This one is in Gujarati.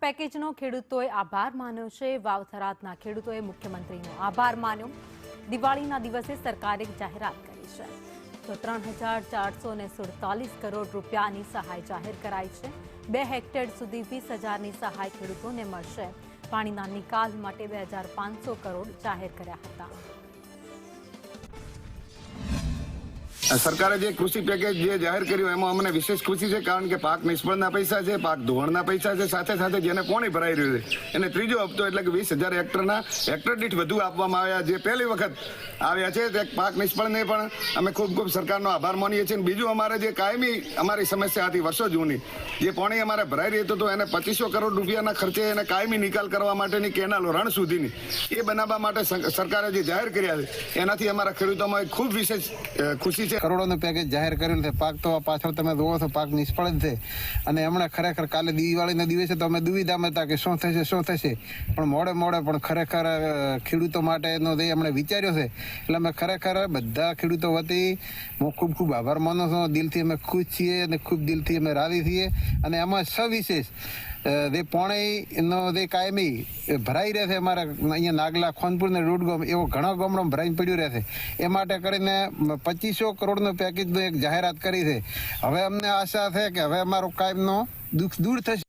પેકેજનો ખેડૂતોએ આભાર માન્યો છે। વાવ થરાદના ખેડૂતોએ મુખ્યમંત્રીનો આભાર માન્યો। દિવાળીના દિવસે સરકારે જાહેરાત કરી છે તો 3,447 કરોડ રૂપિયાની સહાય જાહેર કરાઈ છે। 2 હેક્ટર સુધી 20,000ની સહાય ખેડૂતોને મળશે। પાણીના નિકાલ માટે 2,500 કરોડ જાહેર કર્યા હતા। સરકારે જે કૃષિ પેકેજ જે જાહેર કર્યું એમાં અમને વિશેષ ખુશી છે, કારણ કે પાક નિષ્ફળના પૈસા છે, પાક ધોવાણના પૈસા છે, સાથે સાથે જેને પોણી ભરાઈ રહ્યું છે એને ત્રીજો હપ્તો એટલે કે 20,000 હેક્ટરના હેક્ટર દીઠ વધુ આપવામાં આવ્યા, જે પહેલી વખત આવ્યા છે। તે પાક નિષ્ફળને પણ અમે ખૂબ ખૂબ સરકારનો આભાર માનીએ છીએ। બીજું, અમારે જે કાયમી અમારી સમસ્યા હતી વર્ષો જૂની, જે પાણી અમારે ભરાઈ રહ્યું હતું તો એને 2500 કરોડ રૂપિયાના ખર્ચે એને કાયમી નિકાલ કરવા માટેની કેનાલો રણ સુધીની એ બનાવવા માટે સરકારે જે જાહેર કર્યા છે એનાથી અમારા ખેડૂતોમાં ખૂબ વિશેષ ખુશી છે। કરોડોનું પેકેજ જાહેર કર્યું છે। પાક તો પાછળ તમે જુઓ છો, પાક નિષ્ફળ જ છે અને હમણાં ખરેખર કાલે દિવાળીના દિવસે તો અમે દુવિધામાં હતા કે શું થશે, પણ મોડે પણ ખરેખર ખેડૂતો માટેનો જે અમને વિચાર્યો છે એટલે અમે ખરેખર બધા ખેડૂતો વતી હું ખૂબ આભાર માનું છું। દિલથી અમે ખુશ છીએ અને ખૂબ દિલથી અમે રાજી છીએ અને એમાં સવિશેષ જે પાણીનો જે કાયમી ભરાઈ રહે છે અમારા અહીંયા નાગલા, ખોનપુર ને રોડગામ એવો ઘણા ગામડો ભરાઈને પડ્યું રહે છે, એ માટે કરીને 2500 કરોડનો પેકેજનો એક જાહેરાત કરી છે। હવે અમને આશા છે કે હવે અમારો કાયમનો દુઃખ દૂર થશે।